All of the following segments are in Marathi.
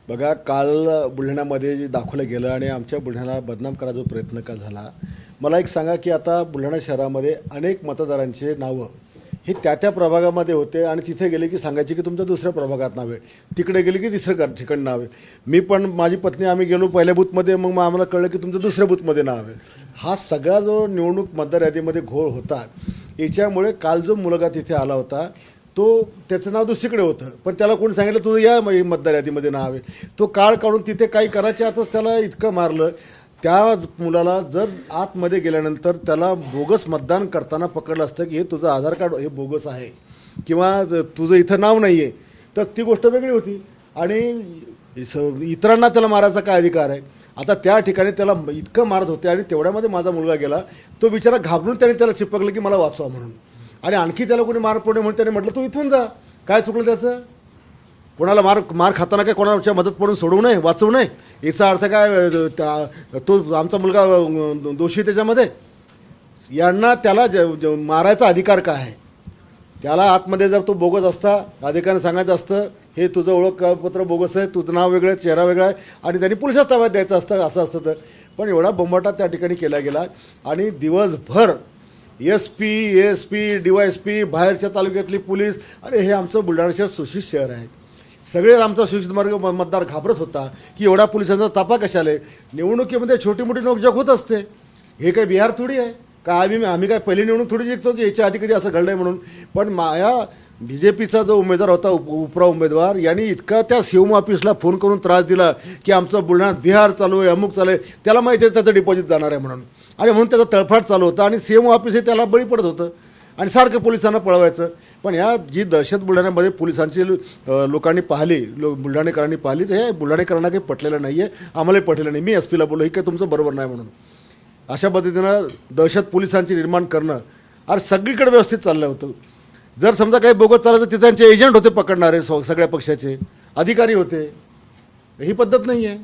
बघा, काल बुलढाण्यामध्ये जे दाखवलं गेलं आणि आमच्या बुलढाण्याला बदनाम करायचा जो प्रयत्न का झाला, मला एक सांगा की आता बुलढाणा शहरामध्ये अनेक मतदारांचे नावं हे त्या प्रभागामध्ये होते आणि तिथे गेले की सांगायचे की तुमच्या दुसऱ्या प्रभागात नाव आहे, तिकडे गेले की तिसरं ठिकाणी नाव आहे. मी पण माझी पत्नी आम्ही गेलो पहिल्या बूथमध्ये, मग आम्हाला कळलं की तुमचं दुसऱ्या बूथमध्ये नाव आहे. हा सगळा जो निवडणूक मतदार यादीमध्ये घोळ होता, याच्यामुळे काल जो मुलगा तिथे आला होता तो त्याचं नाव दुसरीकडे होतं, पण त्याला कोणी सांगितलं तुझं या मतदार यादीमध्ये नाव आहे. तो काळ काढून तिथे काही करायच्या आतच त्याला इतकं मारलं. त्या मुलाला जर आतमध्ये गेल्यानंतर त्याला बोगस मतदान करताना पकडलं असतं की हे तुझं आधार कार्ड हे बोगस आहे किंवा तुझं इथं नाव नाही आहे, तर ती गोष्ट वेगळी होती आणि इतरांना त्याला मारायचा काय अधिकार आहे. आता त्या ठिकाणी त्याला इतकं मारत होते आणि तेवढ्यामध्ये माझा मुलगा गेला. तो बिचारा घाबरून त्याने त्याला चिपकलं की मला वाचवा म्हणून, आणि आणखी त्याला कोणी मार पडणे म्हणून त्याने म्हटलं तू इथून जा. काय चुकलं त्याचं? कोणाला मार खाताना काय कोणाच्या मदत पडून सोडवू नये, वाचवू नये, याचा अर्थ काय तो आमचा मुलगा दोषी त्याच्यामध्ये? यांना त्याला मारायचा अधिकार काय आहे? त्याला आतमध्ये जर तो बोगस असता, अधिकाऱ्याने सांगायचं असतं हे तुझं ओळखपत्र बोगस आहे, तुझं नाव वेगळं आहे, चेहरा वेगळा आहे, आणि त्यांनी पोलिसात ताब्यात द्यायचं असतं, असं असतं तर. पण एवढा बोंबाटा त्या ठिकाणी केला गेला आणि दिवसभर SP DYSP बाहेरच्या तालुक्यातली पोलीस, अरे हे आमचं बुलढाणा शहर सुशिक्षित शहर आहे. सगळे आमचा सुशिक्षित मतदार घाबरत होता की एवढा पोलिसांचा ताफा कशाला आहे. निवडणुकीमध्ये छोटी मोठी नोकझोक होत असते, हे काही बिहार थोडी आहे का? आम्ही काय पहिली निवडणूक थोडी जिंकतो की याच्या आधी कधी असं घडलं आहे म्हणून. पण माया BJPचा जो उमेदवार होता उपरा उमेदवार, यांनी इतका त्या सीएम ऑफिसला फोन करून त्रास दिला की आमचं बुलढाण्यात बिहार चालू आहे, अमुक चालू आहे. त्याला माहिती आहे त्याचं डिपॉझिट जाणार आहे म्हणून, आणि म्हणून त्याचा तळफाट चालू होता आणि सीएम ऑफिसही त्याला बळी पडत होतं आणि सारखं पोलिसांना पळवायचं. पण ह्या जी दहशत बुलढाण्यामध्ये पोलिसांची लोकांनी पाहिली, बुलढाणेकरांनी पाहिली, तर हे बुलढाणेकरांना काही पटलेलं नाही आहे, आम्हालाही पटलेलं नाही. मी SP ला बोललो हे काही तुमचं बरोबर नाही म्हणून. अशा पद्धतीनं दहशत पोलिसांची निर्माण करणं अरे सगळीकडे व्यवस्थित चाललं होतं. जर समजा काही बोगस चाललं तर तिथे त्यांचे एजंट होते पकडणारे, सगळ्या पक्षाचे अधिकारी होते. ही पद्धत नाही आहे.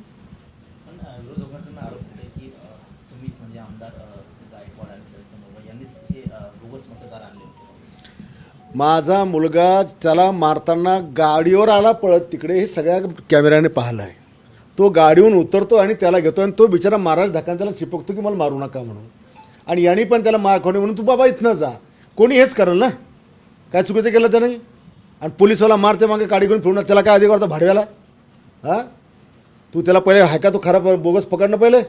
माझा मुलगा त्याला मारताना गाडीवर आला पळत तिकडे, हे सगळ्या कॅमेऱ्याने पाहिलं आहे. तो गाडीवरून उतरतो आणि त्याला घेतो आणि तो बिचारा महाराज धक्का त्याला चिपकतो की मला मारू नका म्हणून, आणि यांनी पण त्याला मार खाणे म्हणून तू बाबा इथनं जा. कोणी हेच करेल ना, काय चुकीचं केलं त्याने? आणि पोलीसवाला मारते मागे गाडी घेऊन फिरणार, त्याला काय अधिकार होता भाडव्याला? हां, तू त्याला पहिले हाय का तो खराब बोगस पकडणं पहिले?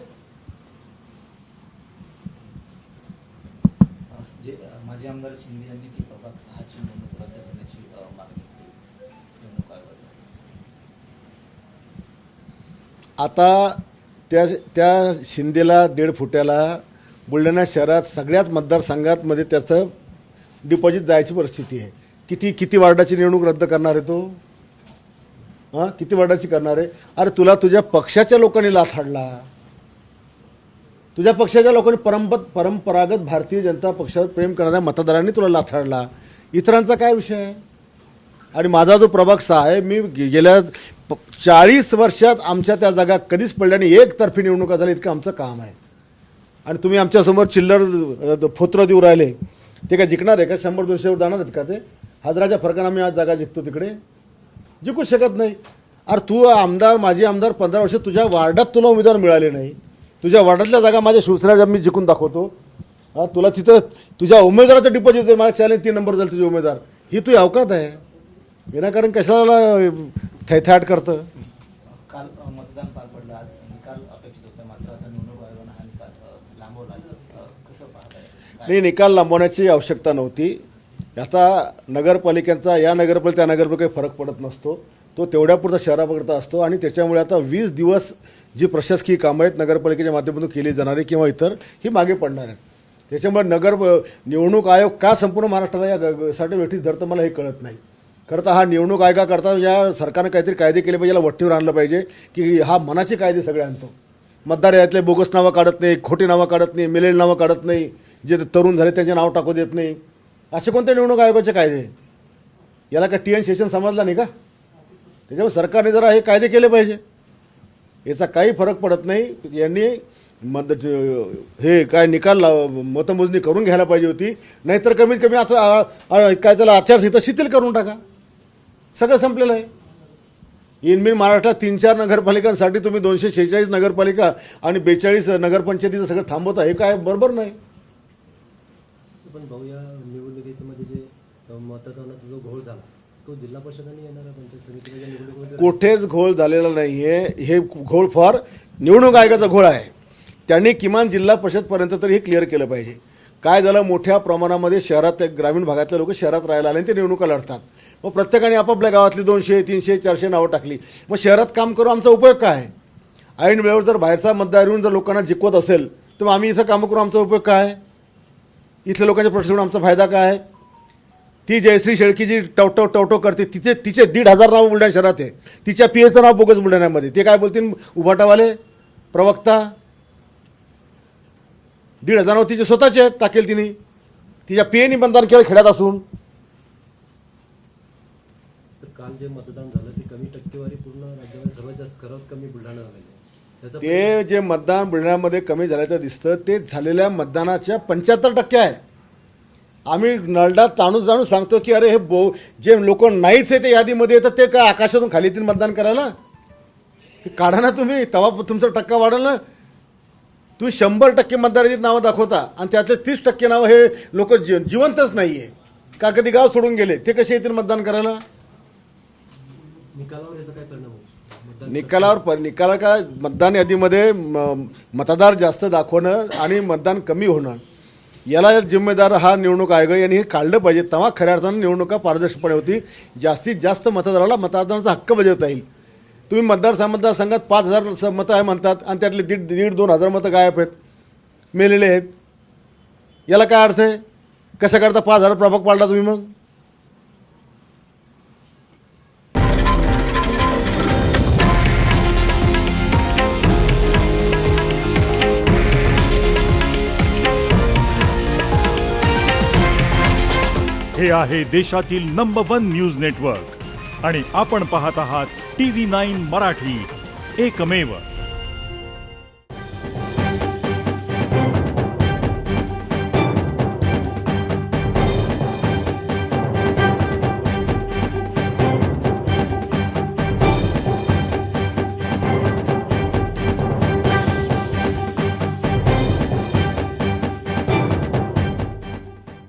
माजी आमदार शिंदे यांनी ती प्रभाग 6ची निवडणूक रद्द करण्याची मागणी केली निवडणूक आयोगाला. आता त्या शिंदेला 1.5 फुट्याला बुलढाणा शहरात सगळ्याच मतदारसंघांमध्ये त्याचं डिपॉझिट जायची परिस्थिती आहे. किती वार्डाची निवडणूक रद्द करणार आहे तो? हां, किती वार्डाची करणार आहे? अरे तुला तुझ्या पक्षाच्या लोकांनी लाथ हाडला, तुझ्या पक्षाच्या लोकांनी परंपरागत भारतीय जनता पक्षावर प्रेम करणाऱ्या मतदारांनी तुला लाथ हाडला. इतरांचा काय विषय आहे? आणि माझा जो प्रभाग 6 आहे, मी गेल्या 40 वर्षात आमच्या त्या जागा कधीच पडल्या नाही, एकतर्फी निवडणुका झाल्या, इतकं आमचं काम आहे. आणि तुम्ही आमच्यासमोर चिल्लर फोत्र देऊ राहिले, ते काय जिंकणार आहे का? 100-200 जाणार आहेत का? ते हजाराच्या फरकानं आम्ही आज जागा जिंकतो, तिकडे जिंकू शकत नाही. अरे तू आमदार, माझी आमदार 15 वर्ष, तुझ्या वार्डात तुला उमेदवार मिळाले नाही, तुझ्या वार्डातल्या जागा माझ्या शिवसेनेच्या मी जिंकून दाखवतो. हां, तुला तिथं तुझ्या उमेदवाराचं डिपॉझिट आहे, माझ्या चॅलेंज 3 नंबर झाले तुझे उमेदवार, ही तुझी अवकात आहे? विनाकारण कशाला थैथाट करतं? काल मतदान पार पडलं, आज निकाल अपेक्षित होता, मात्र आता निवडणूक आयोगानं हा निकाल लांबवला. कसं पाहताय? नाही, निकाल लांबवण्याची आवश्यकता नव्हती. आता नगरपालिकेचा या नगरपालिका त्या नगरपालिका काही फरक पडत नसतो, तो तेवढ्यापुरता शहरापुरता असतो. आणि त्याच्यामुळे आता 20 दिवस जी प्रशासकीय कामं आहेत नगरपालिकेच्या माध्यमातून केली जाणारी किंवा इतर, ही मागे पडणार आहेत. त्याच्यामुळे निवडणूक आयोग का संपूर्ण महाराष्ट्राला यासाठी वेठीस धरतं मला हे कळत नाही. खरं तर हा निवडणूक आयोगाकरता या सरकारनं काहीतरी कायदे केले पाहिजे, याला वठणीवर आणलं पाहिजे की हा मनाचे कायदे सगळे आणतो. मतदार यातले बोगस नावं काढत नाही, खोटी नावं काढत नाही, मिळेल नावं काढत नाही, जे तरुण झाले त्यांचे नाव टाकू देत नाही, असे कोणते निवडणूक आयोगाचे कायदे? याला का TN शेषन समजला नाही का? त्याच्यामुळे सरकारने जरा हे कायदे केले पाहिजे. याचा काही फरक पडत नाही. यांनी हे काय निकाल मतमोजणी करून घ्यायला पाहिजे होती, नाहीतर कमीत कमी आता काय त्याला आचारसंहिता शिथिल करून टाका, सगळं संपलेलं आहे. इनमिन महाराष्ट्रात 3-4 नगरपालिकांसाठी तुम्ही 246 नगरपालिका आणि 42 नगरपंचायतीचं सगळं थांबवता, हे काय बरोबर नाही. पण भाऊ, या निवडणुकीमध्ये जे मतदानाचा जो घोळ झाला तो जिल्हा परिषद आणि येणाऱ्या पंचायत समितीच्या निवडणुकीमध्ये कुठेच घोळ झालेला नाहीये. हे घोळ फार निवडणूक आयोगाचा घोळ आहे. त्यांनी किमान जिल्हा परिषदपर्यंत तरी हे क्लिअर केलं पाहिजे. काय झालं, मोठ्या प्रमाणामध्ये शहरात ग्रामीण भागातले लोक शहरात राहायला आले आणि ते निवडणुका लढतात. मग प्रत्येकाने आपापल्या गावातली 200, 300, 400 नावं टाकली. मग शहरात काम करून आमचा उपयोग काय? ऐन वेळेवर जर बाहेरचा मतदार येऊन जर लोकांना जिंकवत असेल तर मग आम्ही इथं कामं करून आमचा उपयोग काय? इथल्या लोकांच्या प्रश्न आमचा फायदा काय? ती जयश्री शेळकी जी टवटव करते, तिचे 1,500 नावं बुलढाणा शहरात आहे. तिच्या पीएचं नाव बोगस बुलढाण्यामध्ये. ते काय बोलतील उभाटावाले प्रवक्ता? 1,500 नाव तिचे स्वतःचे टाकेल तिने. तिच्या पीएनी मतदान केलं खेड्यात असून. तर काल जे मतदान झालं ते कमी टक्केवारी पूर्ण राज्यामध्ये सर्वात जास्त सर्वात कमी बुलढाणा झालेलं आहे. त्याचा ते जे मतदान बुलढाण्यामध्ये कमी झाल्याचं दिसतं ते झालेल्या मतदानाच्या 75% आहे. आम्ही नरडात जाणून सांगतो की अरे हे जे लोक नाहीच आहे ते यादीमध्ये येतात, ते काय आकाशातून खाली येतील मतदान करायला? ते काढा ना तुम्ही, तेव्हा तुमचा टक्का वाढेल ना. तुम्ही 100% मतदार यादीत नावं दाखवता आणि त्यातले 30% नावं हे लोक जिवंतच नाही आहे का, कधी गाव सोडून गेले, ते कसे येतील मतदान करायला? निकालावर याचा काय परिणाम होईल? निकाला काय, मतदान यादीमध्ये मतदार जास्त दाखवणं आणि मतदान कमी होणं, याला जिम्मेदार हा निवडणूक आयोग यांनी हे काढलं पाहिजे. तेव्हा खऱ्या अर्थानं निवडणुका पारदर्शकपणे होती. जास्तीत जास्त मतदाराला मतदानाचा हक्क बजावता येईल. तुम्ही मतदारसंघात 5,000 मतं आहे म्हणतात आणि त्यातले 1,500-2,000 मतं गायब आहेत, मेलेले आहेत. याला काय अर्थ आहे? कशा करता 5,000 प्रभाग पाडला तुम्ही? मग हे आहे देशातील नंबर 1 न्यूज नेटवर्क आणि आपण पाहत आहात TV9 मराठी, एकमेव.